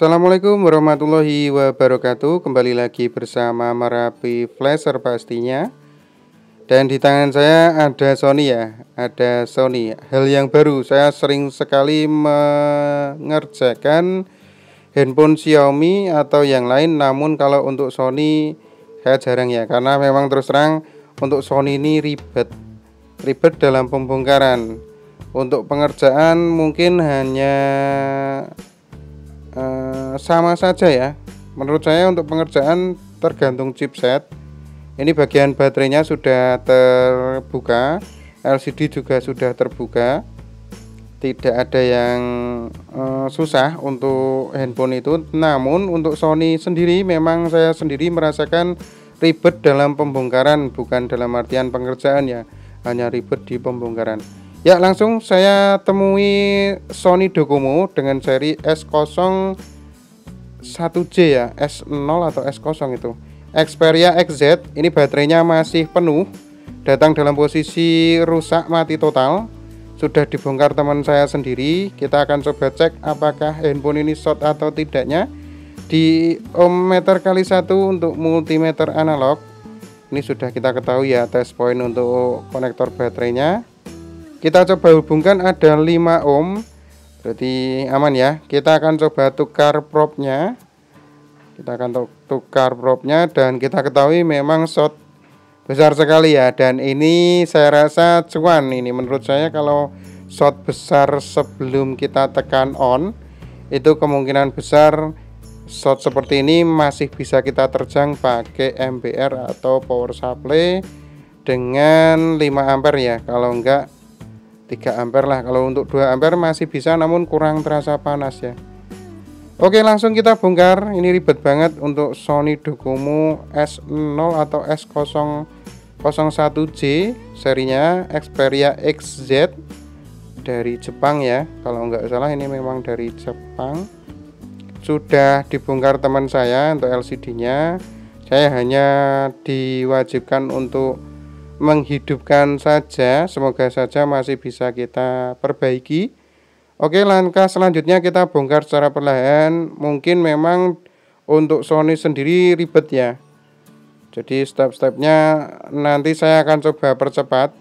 Assalamualaikum warahmatullahi wabarakatuh. Kembali lagi bersama Merapi Flasher pastinya. Dan di tangan saya ada Sony ya. Ada Sony. Hal yang baru, saya sering sekali mengerjakan handphone Xiaomi atau yang lain. Namun kalau untuk Sony saya jarang ya. Karena memang terus terang untuk Sony ini ribet dalam pembongkaran. Untuk pengerjaan mungkin hanya sama saja ya. Menurut saya untuk pengerjaan tergantung chipset. Ini bagian baterainya sudah terbuka, LCD juga sudah terbuka. Tidak ada yang susah untuk handphone itu. Namun untuk Sony sendiri memang saya sendiri merasakan ribet dalam pembongkaran, bukan dalam artian pengerjaan ya, hanya ribet di pembongkaran. Ya, langsung saya temui Sony Docomo dengan seri S01J ya, S0 atau S0 itu. Xperia XZ, ini baterainya masih penuh, datang dalam posisi rusak mati total. Sudah dibongkar teman saya sendiri. Kita akan coba cek apakah handphone ini short atau tidaknya di ohmmeter kali 1 untuk multimeter analog. Ini sudah kita ketahui ya, test point untuk konektor baterainya. Kita coba hubungkan, ada 5 ohm, berarti aman ya. Kita akan coba tukar probe-nya. Dan kita ketahui memang short besar sekali ya. Dan ini saya rasa cuan. Ini menurut saya kalau short besar sebelum kita tekan on, itu kemungkinan besar short seperti ini masih bisa kita terjang pakai MBR atau power supply dengan 5 ampere ya. Kalau enggak 3 ampere lah. Kalau untuk 2 ampere masih bisa, namun kurang terasa panas ya. Oke, langsung kita bongkar. Ini ribet banget untuk Sony Docomo S0 atau S001J serinya Xperia XZ dari Jepang ya. Kalau nggak salah ini memang dari Jepang. Sudah dibongkar teman saya untuk LCD-nya. Saya hanya diwajibkan untuk menghidupkan saja, semoga saja masih bisa kita perbaiki. Oke, langkah selanjutnya kita bongkar secara perlahan. Mungkin memang untuk Sony sendiri ribet ya, jadi step-stepnya nanti saya akan coba percepat.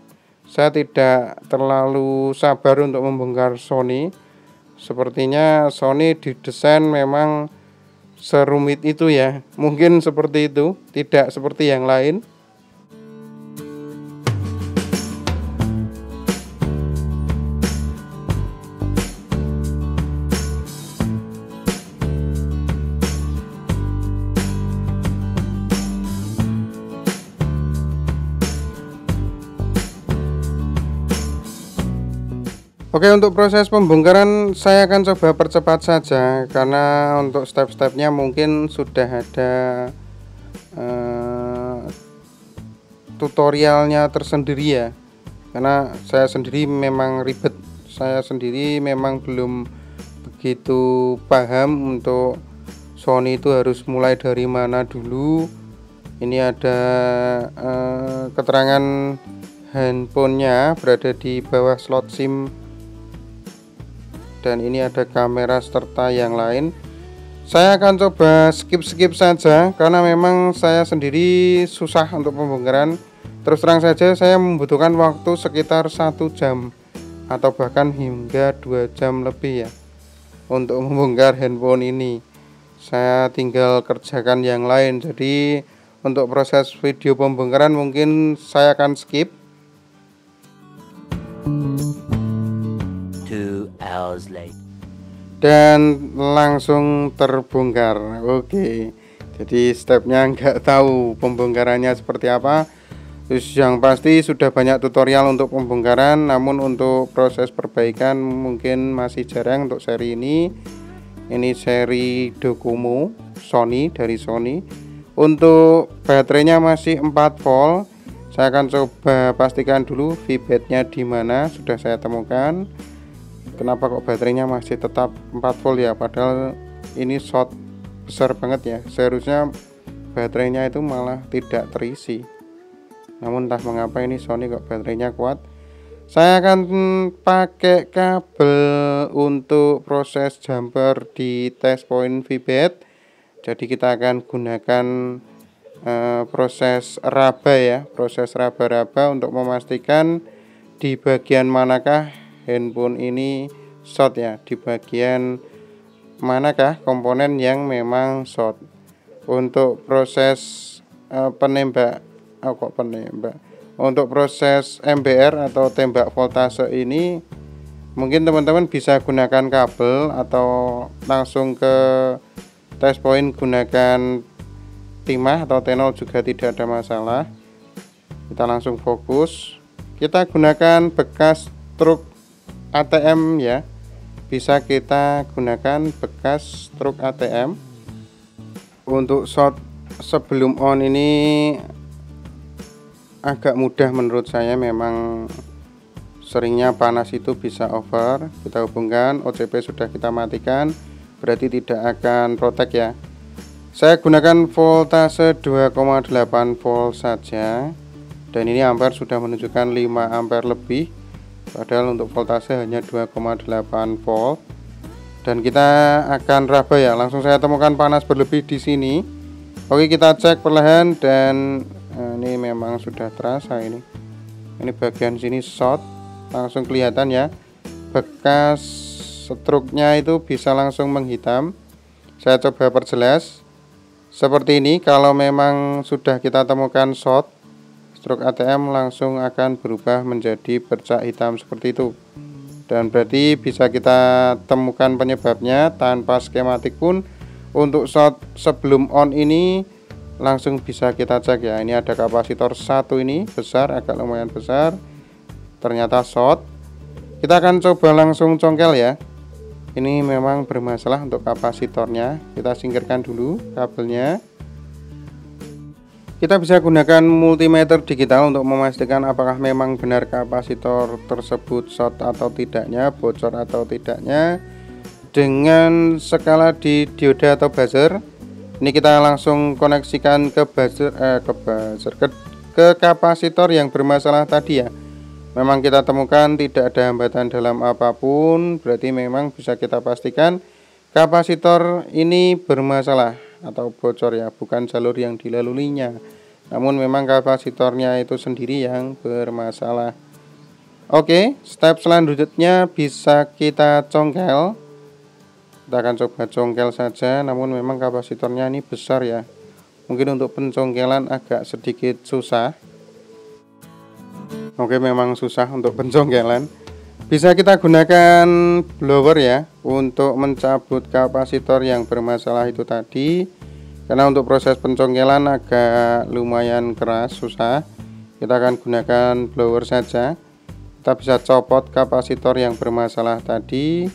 Saya tidak terlalu sabar untuk membongkar Sony. Sepertinya Sony didesain memang serumit itu ya, mungkin seperti itu, tidak seperti yang lain. Oke, untuk proses pembongkaran saya akan coba percepat saja, karena untuk step-stepnya mungkin sudah ada tutorialnya tersendiri ya. Karena saya sendiri memang ribet, saya sendiri memang belum begitu paham untuk Sony itu harus mulai dari mana dulu. Ini ada keterangan handphonenya berada di bawah slot SIM. Dan ini ada kamera serta yang lain. Saya akan coba skip saja karena memang saya sendiri susah untuk pembongkaran. Terus terang saja saya membutuhkan waktu sekitar 1 jam atau bahkan hingga 2 jam lebih ya untuk membongkar handphone ini. Saya tinggal kerjakan yang lain. Jadi untuk proses video pembongkaran mungkin saya akan skip. 2 hours later. Dan langsung terbongkar. Oke, jadi stepnya nggak tahu pembongkarannya seperti apa. Terus yang pasti sudah banyak tutorial untuk pembongkaran, namun untuk proses perbaikan mungkin masih jarang untuk seri ini. Ini seri Docomo Sony, dari Sony. Untuk baterainya masih 4 volt. Saya akan coba pastikan dulu V-bed-nya di mana, sudah saya temukan. Kenapa kok baterainya masih tetap 4 volt ya, padahal ini short besar banget ya. Seharusnya baterainya itu malah tidak terisi. Namun entah mengapa ini Sony kok baterainya kuat. Saya akan pakai kabel untuk proses jumper di test point VBed. Jadi kita akan gunakan proses raba ya, proses raba-raba untuk memastikan di bagian manakah handphone ini short ya, di bagian manakah komponen yang memang short. Untuk proses penembak, untuk proses MBR atau tembak voltase ini mungkin teman-teman bisa gunakan kabel atau langsung ke test point gunakan timah atau T0 juga tidak ada masalah. Kita langsung fokus. Kita gunakan bekas truk ATM ya. Bisa kita gunakan bekas truk ATM. Untuk short sebelum on ini agak mudah menurut saya, memang seringnya panas itu bisa over. Kita hubungkan, OCP sudah kita matikan, berarti tidak akan protek ya. Saya gunakan voltase 2,8 volt saja, dan ini ampere sudah menunjukkan 5 ampere lebih, padahal untuk voltase hanya 2,8 volt. Dan kita akan raba ya, langsung saya temukan panas berlebih di sini. Oke, kita cek perlahan, dan ini memang sudah terasa ini bagian sini short, langsung kelihatan ya, bekas struknya itu bisa langsung menghitam. Saya coba perjelas seperti ini. Kalau memang sudah kita temukan short, struk ATM langsung akan berubah menjadi bercak hitam seperti itu, dan berarti bisa kita temukan penyebabnya tanpa skematik pun. Untuk short sebelum on ini langsung bisa kita cek ya. Ini ada kapasitor satu, ini besar, agak lumayan besar, ternyata short. Kita akan coba langsung congkel ya. Ini memang bermasalah untuk kapasitornya. Kita singkirkan dulu kabelnya. Kita bisa gunakan multimeter digital untuk memastikan apakah memang benar kapasitor tersebut short atau tidaknya, bocor atau tidaknya, dengan skala di dioda atau buzzer. Ini kita langsung koneksikan ke kapasitor yang bermasalah tadi ya. Memang kita temukan tidak ada hambatan dalam apapun, berarti memang bisa kita pastikan kapasitor ini bermasalah atau bocor ya, bukan jalur yang dilaluinya, namun memang kapasitornya itu sendiri yang bermasalah. Oke, step selanjutnya bisa kita congkel. Kita akan coba congkel saja, namun memang kapasitornya ini besar ya, mungkin untuk pencongkelan agak sedikit susah. Oke, memang susah untuk pencongkelan. Bisa kita gunakan blower ya untuk mencabut kapasitor yang bermasalah itu tadi, karena untuk proses pencongkelan agak lumayan keras, susah. Kita akan gunakan blower saja. Kita bisa copot kapasitor yang bermasalah tadi.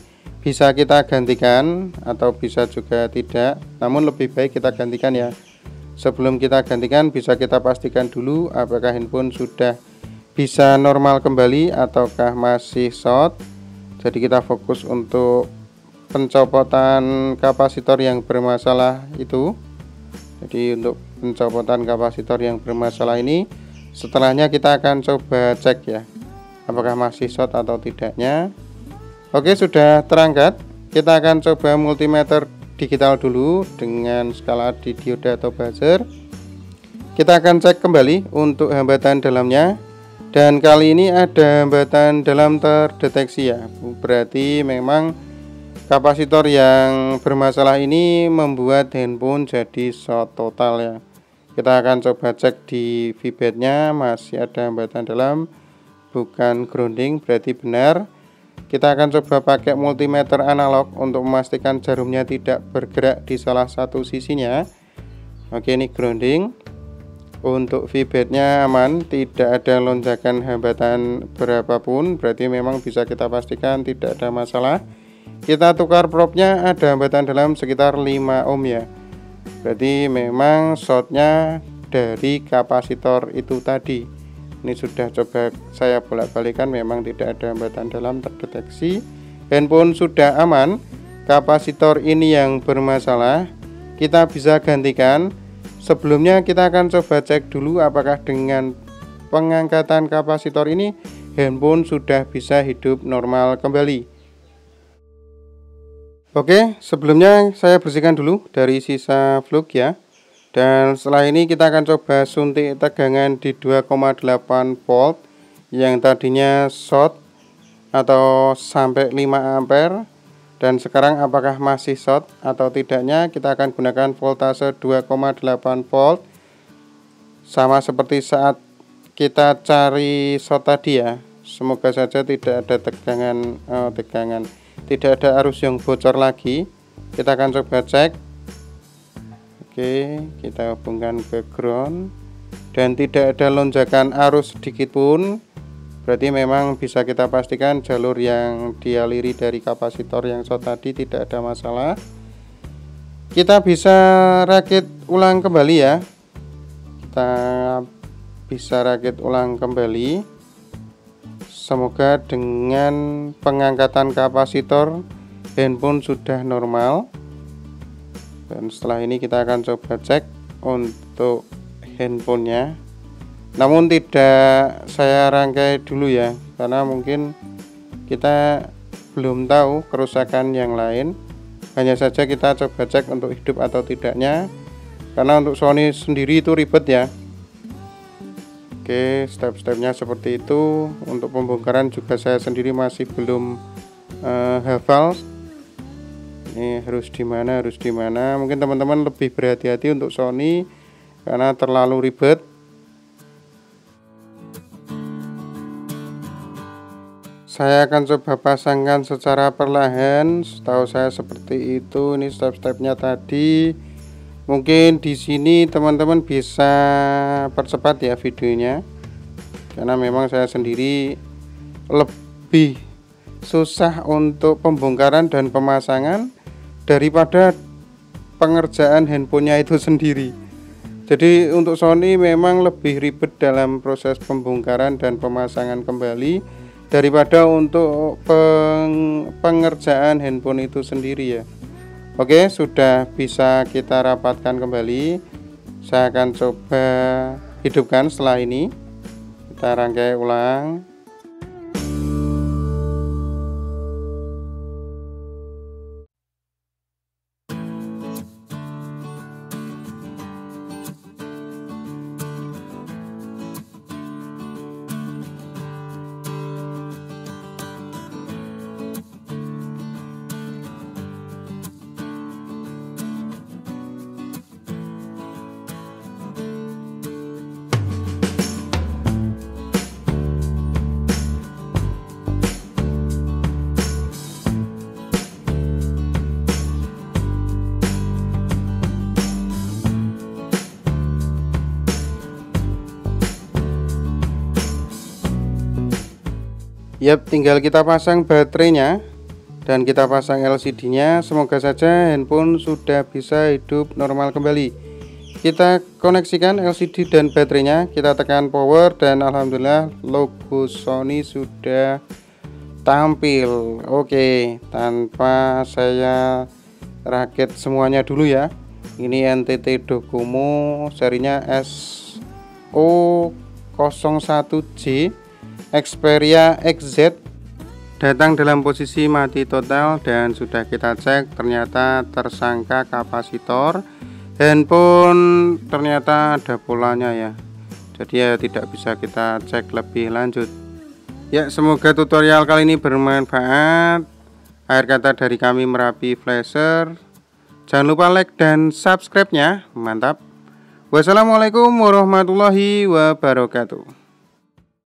Bisa kita gantikan atau bisa juga tidak, namun lebih baik kita gantikan ya. Sebelum kita gantikan, bisa kita pastikan dulu apakah handphone sudah bisa normal kembali ataukah masih short. Jadi kita fokus untuk pencopotan kapasitor yang bermasalah itu. Jadi untuk pencopotan kapasitor yang bermasalah ini, setelahnya kita akan coba cek ya, apakah masih short atau tidaknya. Oke, sudah terangkat. Kita akan coba multimeter digital dulu dengan skala di dioda atau buzzer. Kita akan cek kembali untuk hambatan dalamnya, dan kali ini ada hambatan dalam terdeteksi ya. Berarti memang kapasitor yang bermasalah ini membuat handphone jadi short total ya. Kita akan coba cek di VBed-nya, masih ada hambatan dalam, bukan grounding, berarti benar. Kita akan coba pakai multimeter analog untuk memastikan jarumnya tidak bergerak di salah satu sisinya. Oke, ini grounding. Untuk VBed-nya aman, tidak ada lonjakan hambatan berapapun, berarti memang bisa kita pastikan tidak ada masalah. Kita tukar probe-nya, ada hambatan dalam sekitar 5 ohm ya. Berarti memang shortnya dari kapasitor itu tadi. Ini sudah coba saya bolak-balikan, memang tidak ada hambatan dalam terdeteksi. Handphone sudah aman. Kapasitor ini yang bermasalah, kita bisa gantikan. Sebelumnya kita akan coba cek dulu apakah dengan pengangkatan kapasitor ini handphone sudah bisa hidup normal kembali. Oke, sebelumnya saya bersihkan dulu dari sisa fluk ya. Dan setelah ini kita akan coba suntik tegangan di 2,8 volt yang tadinya short atau sampai 5 ampere. Dan sekarang apakah masih short atau tidaknya, kita akan gunakan voltase 2,8 volt. Sama seperti saat kita cari short tadi ya. Semoga saja tidak ada tidak ada arus yang bocor lagi. Kita akan coba cek. Oke, kita hubungkan ke ground dan tidak ada lonjakan arus sedikit pun. Berarti memang bisa kita pastikan jalur yang dialiri dari kapasitor yang short tadi tidak ada masalah. Kita bisa rakit ulang kembali ya. Kita bisa rakit ulang kembali. Semoga dengan pengangkatan kapasitor handphone sudah normal. Dan setelah ini kita akan coba cek untuk handphonenya. Namun tidak saya rangkai dulu ya, karena mungkin kita belum tahu kerusakan yang lain. Hanya saja kita coba cek untuk hidup atau tidaknya, karena untuk Sony sendiri itu ribet ya. Oke, step-stepnya seperti itu. Untuk pembongkaran juga saya sendiri masih belum hafal. Ini harus di mana. Mungkin teman-teman lebih berhati-hati untuk Sony karena terlalu ribet. Saya akan coba pasangkan secara perlahan. Setahu saya seperti itu. Ini step-stepnya tadi. Mungkin di sini teman-teman bisa percepat ya videonya, karena memang saya sendiri lebih susah untuk pembongkaran dan pemasangan daripada pengerjaan handphonenya itu sendiri. Jadi untuk Sony memang lebih ribet dalam proses pembongkaran dan pemasangan kembali daripada untuk pengerjaan handphone itu sendiri ya. Oke, sudah bisa kita rapatkan kembali. Saya akan coba hidupkan setelah ini. Kita rangkai ulang. Yap, tinggal kita pasang baterainya dan kita pasang LCD-nya. Semoga saja handphone sudah bisa hidup normal kembali. Kita koneksikan LCD dan baterainya, kita tekan power dan alhamdulillah logo Sony sudah tampil. Oke, tanpa saya rakit semuanya dulu ya. Ini NTT Docomo serinya SO01J Xperia XZ, datang dalam posisi mati total dan sudah kita cek ternyata tersangka kapasitor. Handphone ternyata ada polanya ya, jadi ya tidak bisa kita cek lebih lanjut ya. Semoga tutorial kali ini bermanfaat. Akhir kata dari kami Merapi Flasher, jangan lupa like dan subscribe nya. Mantap. Wassalamualaikum warahmatullahi wabarakatuh.